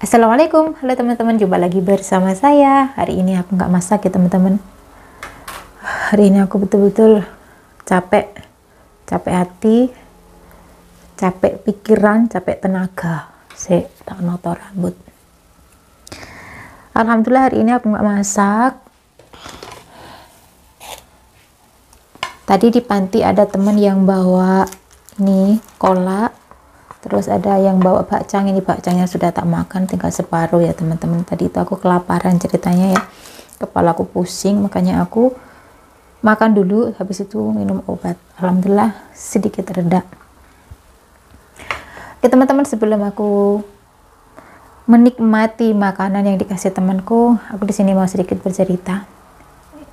Assalamualaikum, halo teman-teman, jumpa lagi bersama saya. Hari ini aku nggak masak ya teman-teman. Hari ini aku betul-betul capek hati, capek pikiran, capek tenaga. Saya tak noto rambut. Alhamdulillah hari ini aku nggak masak. Tadi di panti ada teman yang bawa nih kolak. Terus ada yang bawa bakcang, ini bakcangnya sudah tak makan, tinggal separuh ya teman-teman. Tadi itu aku kelaparan ceritanya ya, kepala aku pusing, makanya aku makan dulu, habis itu minum obat. Alhamdulillah sedikit reda. Oke teman-teman, sebelum aku menikmati makanan yang dikasih temanku, aku di sini mau sedikit bercerita.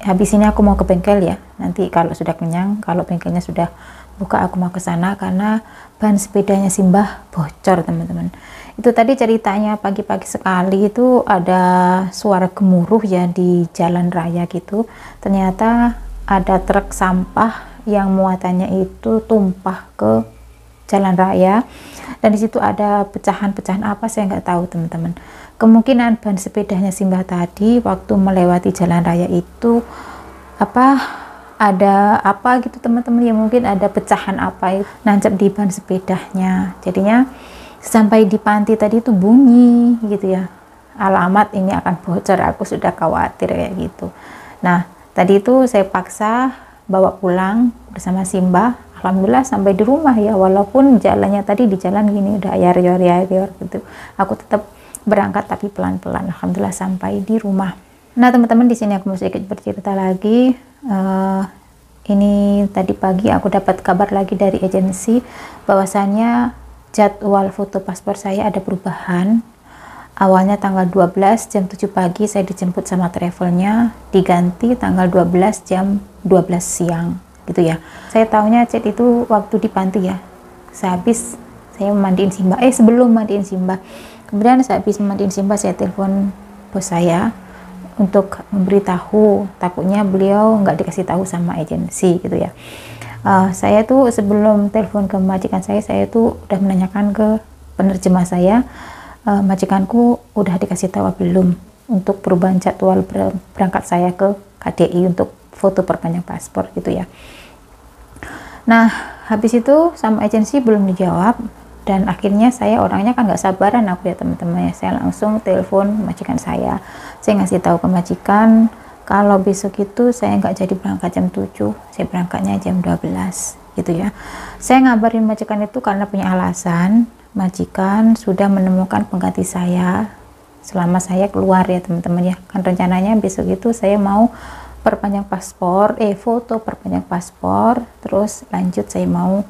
Habis ini aku mau ke bengkel ya, nanti kalau sudah kenyang, kalau bengkelnya sudah buka aku mau ke sana karena ban sepedanya Simbah bocor teman-teman. Itu tadi ceritanya pagi-pagi sekali itu ada suara gemuruh ya di jalan raya gitu. Ternyata ada truk sampah yang muatannya itu tumpah ke jalan raya dan di situ ada pecahan-pecahan apa saya nggak tahu teman-teman. Kemungkinan ban sepedanya Simbah tadi waktu melewati jalan raya itu ada apa gitu teman-teman, ya mungkin ada pecahan apa itu nancap di ban sepedanya, jadinya sampai di panti tadi itu bunyi gitu ya, alamat ini akan bocor. Aku sudah khawatir kayak gitu. Nah tadi itu saya paksa bawa pulang bersama Simbah. Alhamdulillah sampai di rumah ya, walaupun jalannya tadi di jalan gini udah ayar gitu, aku tetap berangkat tapi pelan-pelan. Alhamdulillah sampai di rumah. Nah teman-teman, di sini aku mau sedikit bercerita lagi. Ini tadi pagi aku dapat kabar lagi dari agensi bahwasannya jadwal foto paspor saya ada perubahan. Awalnya tanggal 12 jam 7 pagi saya dijemput sama travelnya, diganti tanggal 12 jam 12 siang gitu ya. Saya tahunya chat itu waktu di panti ya. Sehabis saya mandiin Simbah, sebelum mandiin Simbah. Kemudian sehabis mandiin Simbah saya telepon bos saya untuk memberitahu, takutnya beliau nggak dikasih tahu sama agensi gitu ya. Saya tuh sebelum telepon ke majikan saya tuh udah menanyakan ke penerjemah saya, majikanku udah dikasih tahu belum untuk perubahan jadwal berangkat saya ke KDI untuk foto perpanjang paspor gitu ya. Nah habis itu sama agensi belum dijawab. Dan akhirnya saya orangnya kan nggak sabaran aku ya teman-teman ya, saya langsung telepon majikan saya ngasih tahu ke majikan kalau besok itu saya nggak jadi berangkat jam 7, saya berangkatnya jam 12 gitu ya. Saya ngabarin majikan itu karena punya alasan, majikan sudah menemukan pengganti saya selama saya keluar ya teman-teman ya. Kan rencananya besok itu saya mau perpanjang paspor, foto perpanjang paspor, terus lanjut saya mau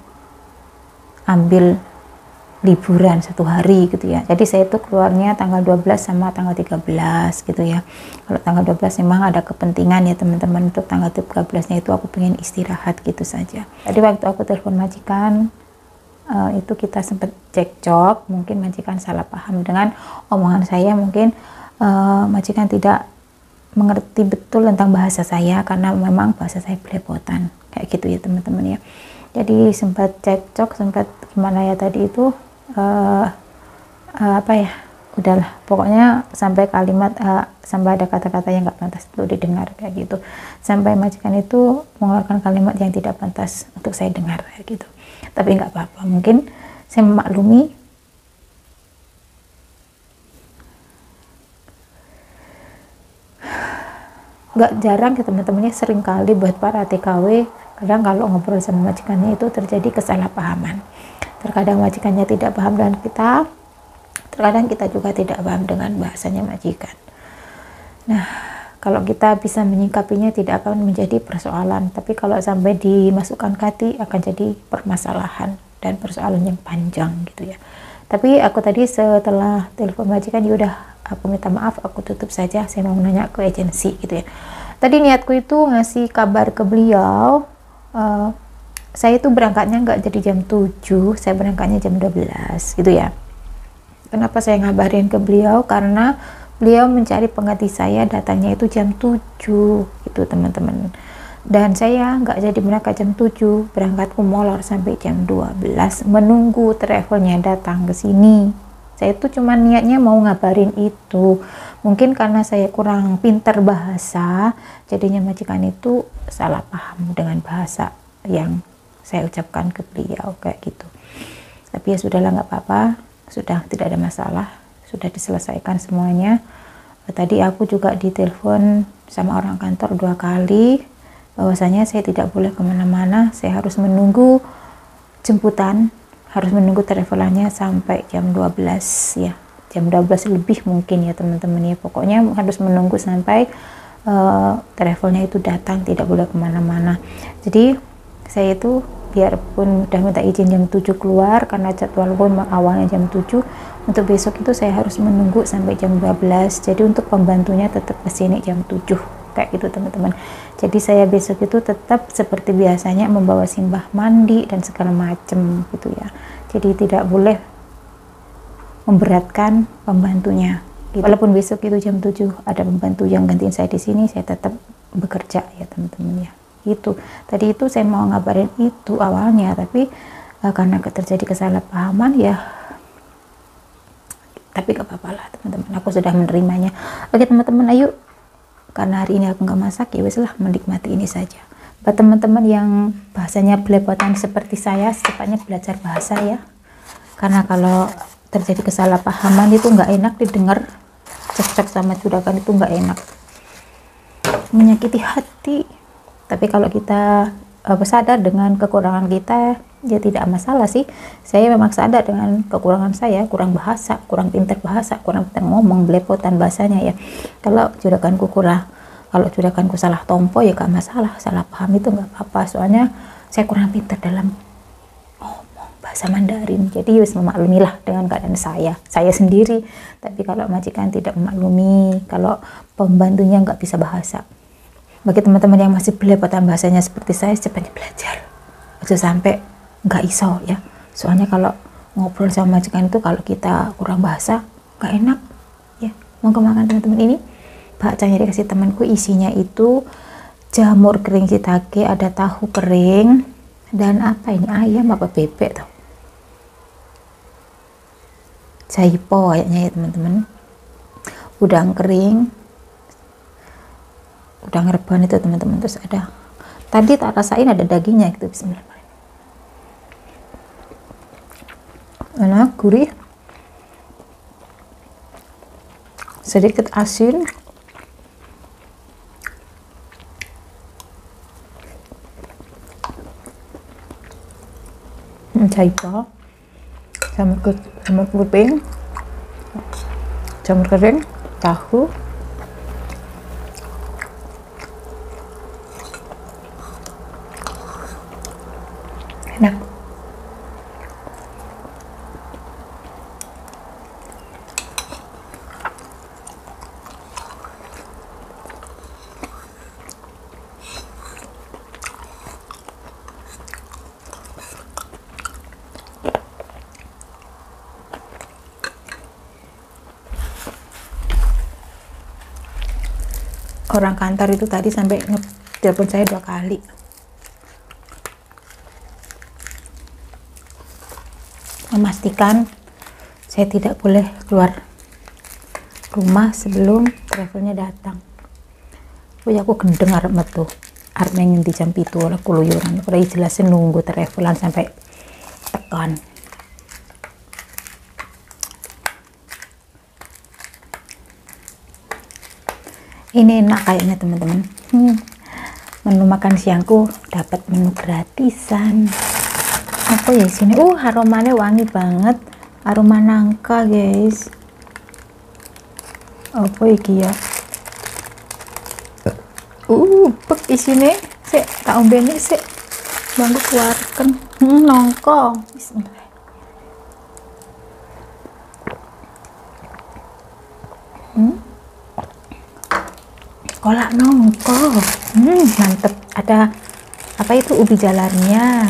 ambil liburan 1 hari gitu ya. Jadi saya itu keluarnya tanggal 12 sama tanggal 13 gitu ya. Kalau tanggal 12 memang ada kepentingan ya teman-teman, untuk tanggal 13-nya itu aku pengen istirahat gitu saja. Tadi waktu aku telepon majikan itu kita sempat cekcok, mungkin majikan salah paham dengan omongan saya, mungkin majikan tidak mengerti betul tentang bahasa saya karena memang bahasa saya belepotan kayak gitu ya teman-teman ya. Jadi sempat cekcok, sempat gimana ya tadi itu udahlah pokoknya sampai kalimat sampai ada kata-kata yang nggak pantas untuk didengar kayak gitu, sampai majikan itu mengeluarkan kalimat yang tidak pantas untuk saya dengar kayak gitu. Tapi nggak apa-apa, mungkin saya memaklumi. Nggak jarang ya teman-temannya, sering kali buat para TKW kadang kalau ngobrol sama majikannya itu terjadi kesalahpahaman. Terkadang majikannya tidak paham dengan kita, terkadang kita juga tidak paham dengan bahasanya majikan. Nah kalau kita bisa menyingkapinya tidak akan menjadi persoalan, tapi kalau sampai dimasukkan ke hati akan jadi permasalahan dan persoalan yang panjang gitu ya. Tapi aku tadi setelah telepon majikan, yaudah aku minta maaf, aku tutup saja, saya mau nanya ke agensi gitu ya. Tadi niatku itu ngasih kabar ke beliau, saya itu berangkatnya nggak jadi jam 7, saya berangkatnya jam 12 gitu ya. Kenapa saya ngabarin ke beliau? Karena beliau mencari pengganti saya, datangnya itu jam 7 gitu teman-teman. Dan saya nggak jadi berangkat jam 7, berangkatku molor sampai jam 12 menunggu travelnya datang ke sini Saya tuh cuma niatnya mau ngabarin itu. Mungkin karena saya kurang pintar bahasa, jadinya majikan itu salah paham dengan bahasa yang saya ucapkan ke beliau kayak gitu. Tapi ya sudahlah, nggak apa-apa, sudah tidak ada masalah, sudah diselesaikan semuanya. Tadi aku juga ditelepon sama orang kantor 2 kali, bahwasanya saya tidak boleh kemana-mana, saya harus menunggu jemputan, harus menunggu travelannya sampai jam 12 ya, jam 12 lebih mungkin ya teman-teman ya. Pokoknya harus menunggu sampai travelnya itu datang, tidak boleh kemana-mana. Jadi saya itu biarpun udah minta izin jam 7 keluar, karena jadwal pun awalnya jam 7, untuk besok itu saya harus menunggu sampai jam 12. Jadi untuk pembantunya tetap kesini jam 7 kayak gitu teman-teman. Jadi saya besok itu tetap seperti biasanya membawa simbah mandi dan segala macem gitu ya. Jadi tidak boleh memberatkan pembantunya gitu. Walaupun besok itu jam 7 ada pembantu yang gantiin saya di sini, saya tetap bekerja ya teman-teman ya. Itu tadi itu saya mau ngabarin itu awalnya, tapi karena terjadi kesalahpahaman ya, tapi gak apa-apa lah teman-teman, aku sudah menerimanya. Oke teman-teman, ayo, karena hari ini aku nggak masak, ya wes lah, menikmati ini saja. Buat teman-teman yang bahasanya belepotan seperti saya, secepatnya belajar bahasa ya, karena kalau terjadi kesalahpahaman itu nggak enak didengar. Cekcok sama curakan itu nggak enak, menyakiti hati. Tapi kalau kita sadar dengan kekurangan kita, ya tidak masalah sih. Saya memang sadar dengan kekurangan saya, kurang bahasa, kurang pintar bahasa, kurang pintar ngomong, belepotan bahasanya ya. Kalau juraganku salah tompo ya gak masalah, salah paham itu nggak apa-apa. Soalnya saya kurang pintar dalam ngomong bahasa Mandarin, jadi harus memaklumilah dengan keadaan saya sendiri. Tapi kalau majikan tidak memaklumi, kalau pembantunya nggak bisa bahasa, bagi teman-teman yang masih belepotan bahasanya seperti saya, cepatnya belajar, aja sampai nggak iso ya. Soalnya kalau ngobrol sama majikan itu, kalau kita kurang bahasa nggak enak ya. Mau kemakan teman-teman, ini bakcanya dikasih temanku, isinya itu jamur kering shiitake, ada tahu kering, dan apa ini, ayam apa bebek tuh, jaipo kayaknya ya teman-teman, udang kering, udang rebon itu teman-teman. Terus ada, tadi tak rasain ada dagingnya gitu. Bismillahirrahmanirrahim, enak, gurih, sedikit asin. Jaipo, jamur kuping, jamur kering, tahu, enak. Orang kantor itu tadi sampai telepon saya 2 kali. Memastikan saya tidak boleh keluar rumah sebelum travelnya datang. Oh ya, aku gendeng arep metu, arep nang ngendi jam 7 oleh keluyuran. Ora jelas nunggu travelan sampai tekan. Ini enak kayaknya teman-teman. Menu makan siangku dapat menu gratisan. Apa ya sini? Aromanya wangi banget, aroma nangka guys. Apa iki ya? Pek isine, sik tak ombene sik. Bangku keluarkan. Nangka. Bismillah. Kolak nongko, mantep. Ada apa itu, ubi jalarnya,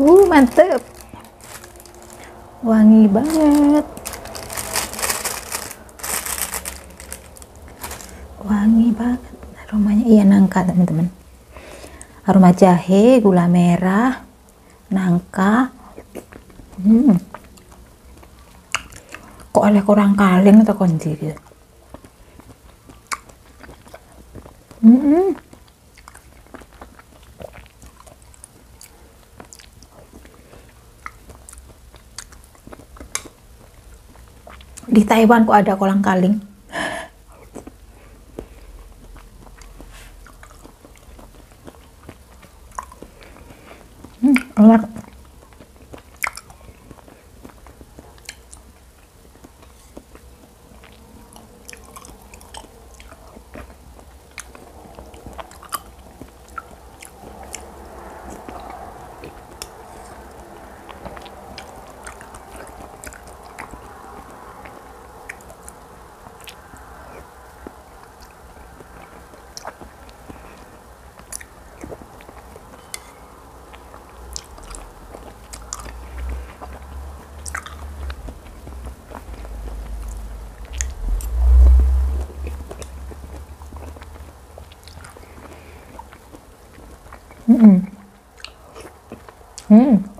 mantep, wangi banget, aromanya. Iya, nangka teman-teman, aroma jahe, gula merah, nangka, Kok oleh kurang kaling atau kondi gitu. Di Taiwan kok ada kolang kaling. Enak.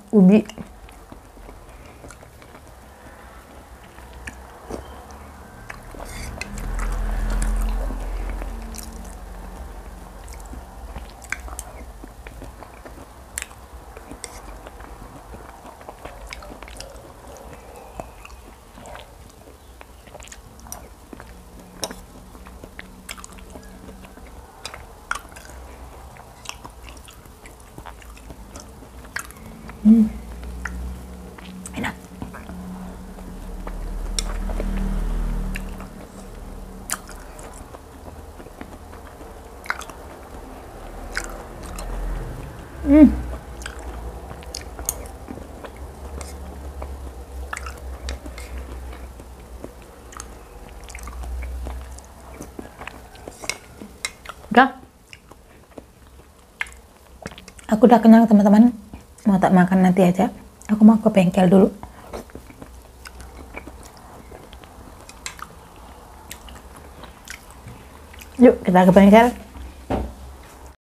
Ubi. Enak. Udah. Aku udah kenyang teman-teman. Mau tak makan nanti aja. Aku mau ke bengkel dulu. Yuk kita ke bengkel.